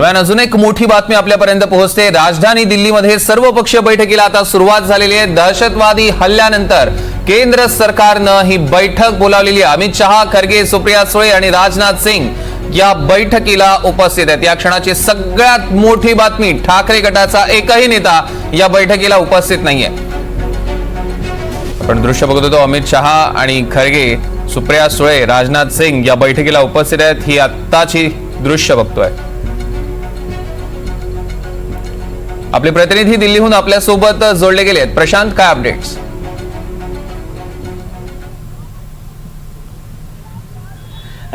अजून एक मोठी बातमी आपल्यापर्यंत पोहोचते। राजधानी दिल्लीमध्ये सर्वपक्षीय बैठकीला आता सुरुवात झालेली आहे। दहशतवादी हल्ल्यानंतर केंद्र सरकारनं ही बैठक बोलावलेली आहे। अमित शहा, खरगे, सुप्रिया सुळे आणि राजनाथ सिंग या बैठकीला उपस्थित आहेत। या क्षणाची सगळ्यात मोठी बातमी, ठाकरे गटाचा एकही नेता या बैठकीला उपस्थित नाहीये। आपण दृश्य बघत होतो, अमित शहा आणि खरगे, सुप्रिया सुळे, राजनाथ सिंग या बैठकीला उपस्थित आहेत। ही आत्ताची दृश्य बघतोय। आपले प्रतिनिधी दिल्लीहून आपल्या सोबत जोडले गेले आहेत। प्रशांत, काय अपडेट्स?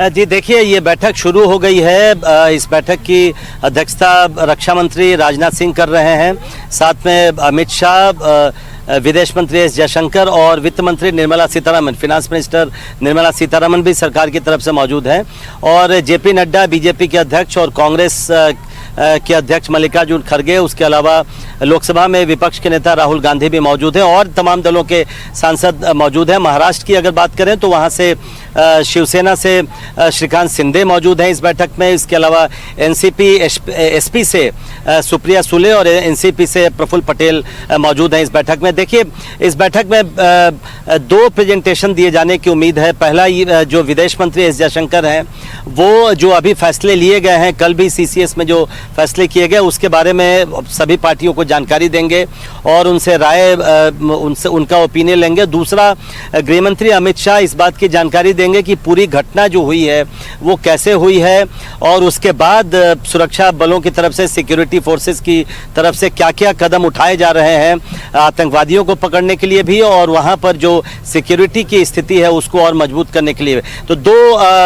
जी देखिए, ये बैठक शुरू हो गई है। इस बैठक की अध्यक्षता रक्षा मंत्री राजनाथ सिंह कर रहे हैं। साथ में अमित शाह, विदेश मंत्री एस जयशंकर और वित्त मंत्री निर्मला सीतारमण, फिनांस मिनिस्टर निर्मला सीतारमण भी सरकार की तरफ से मौजूद हैं। और जेपी नड्डा, बीजेपी के अध्यक्ष, और कांग्रेस के अध्यक्ष मल्लिकार्जुन खड़गे, उसके अलावा लोकसभा में विपक्ष के नेता राहुल गांधी भी मौजूद हैं और तमाम दलों के सांसद मौजूद हैं। महाराष्ट्र की अगर बात करें तो वहां से शिवसेना से श्रीकांत शिंदे मौजूद हैं इस बैठक में। इसके अलावा एनसीपी एसपी से सुप्रिया सुले और एनसीपी से प्रफुल्ल पटेल मौजूद हैं इस बैठक में। देखिए, इस बैठक में दो प्रेजेंटेशन दिए जाने की उम्मीद है। पहला, जो विदेश मंत्री एस जयशंकर हैं, वो जो अभी फैसले लिए गए हैं, कल भी सीसीएस में जो फैसले किए गए उसके बारे में सभी पार्टियों को जानकारी देंगे और उनसे राय, उनका ओपिनियन लेंगे। दूसरा, गृहमंत्री अमित शाह इस बात की जानकारी देंगे कि पूरी घटना जो हुई है वो कैसे हुई है और उसके बाद सुरक्षा बलों की तरफ से, सिक्योरिटी फोर्सेस की तरफ से क्या क्या कदम उठाए जा रहे हैं आतंकवादियों को पकड़ने के लिए भी, और वहां पर जो सिक्योरिटी की स्थिति है उसको और मजबूत करने के लिए। तो दो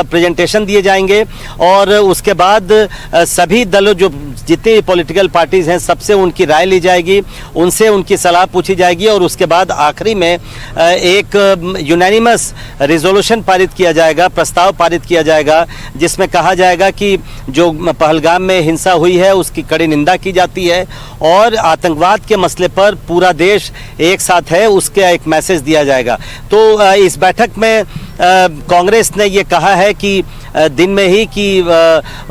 प्रेजेंटेशन दिए जाएंगे और उसके बाद सभी दलों, जो जितनी पॉलिटिकल पार्टीज हैं, सबसे उनकी राय ली जाएगी, उनसे उनकी सलाह पूछी जाएगी और उसके बाद आखिरी में एक यूनानिमस रिजोल्यूशन पारित किया जाएगा, प्रस्ताव पारित किया जाएगा, जिसमें कहा जाएगा कि जो पहलगाम में हिंसा हुई है उसकी कड़ी निंदा की जाती है और आतंकवाद के मसले पर पूरा देश एक साथ है, उसका एक मैसेज दिया जाएगा। तो इस बैठक में कांग्रेस ने ये कहा है कि दिन में ही कि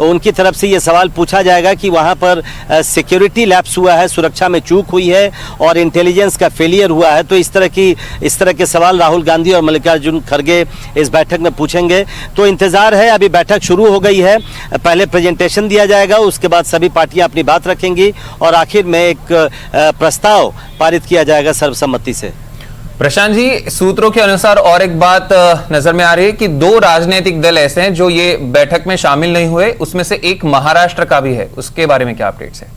उनकी तरफ से ये सवाल पूछा जाएगा कि वहाँ पर सिक्योरिटी लैप्स हुआ है, सुरक्षा में चूक हुई है और इंटेलिजेंस का फेलियर हुआ है। तो इस तरह के सवाल राहुल गांधी और मल्लिकार्जुन खड़गे इस बैठक में पूछेंगे। तो इंतजार है, अभी बैठक शुरू हो गई है। पहले प्रेजेंटेशन दिया जाएगा, उसके बाद सभी पार्टियां अपनी बात रखेंगी और आखिर में एक प्रस्ताव पारित किया जाएगा सर्वसम्मति से। प्रशांत जी, सूत्रों के अनुसार और एक बात नजर में आ रही है कि दो राजनीतिक दल ऐसे हैं जो ये बैठक में शामिल नहीं हुए, उसमें से एक महाराष्ट्र का भी है। उसके बारे में क्या अपडेट्स है?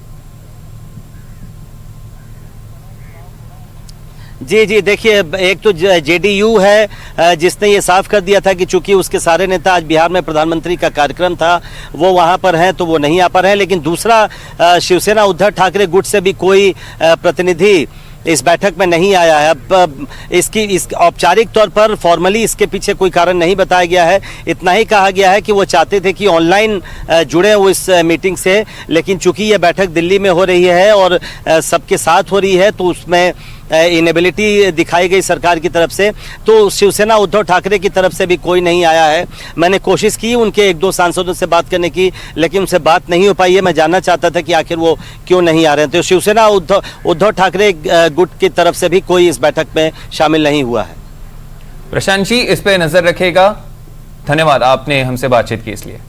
जी देखिए, एक तो जेडीयू है जिसने ये साफ कर दिया था कि चूंकि उसके सारे नेता आज बिहार में प्रधानमंत्री का कार्यक्रम था वो वहां पर हैं तो वो नहीं आ पा रहे हैं। लेकिन दूसरा, शिवसेना उद्धव ठाकरे गुट से भी कोई प्रतिनिधि इस बैठक में नहीं आया है। अब इस औपचारिक तौर पर फॉर्मली इसके पीछे कोई कारण नहीं बताया गया है। इतना ही कहा गया है कि वो चाहते थे कि ऑनलाइन जुड़े वो इस मीटिंग से, लेकिन चूंकि ये बैठक दिल्ली में हो रही है और सबके साथ हो रही है तो उसमें इनेबिलिटी दिखाई गई सरकार की तरफ से। तो शिवसेना उद्धव ठाकरे की तरफ से भी कोई नहीं आया है। मैंने कोशिश की उनके एक दो सांसदों से बात करने की, लेकिन उनसे बात नहीं हो पाई है। मैं जानना चाहता था कि आखिर वो क्यों नहीं आ रहे हैं। तो शिवसेना उद्धव ठाकरे गुट की तरफ से भी कोई इस बैठक में शामिल नहीं हुआ है। प्रशांत जी, इस पे नजर रखेगा। धन्यवाद, आपने हमसे बातचीत की इसलिए।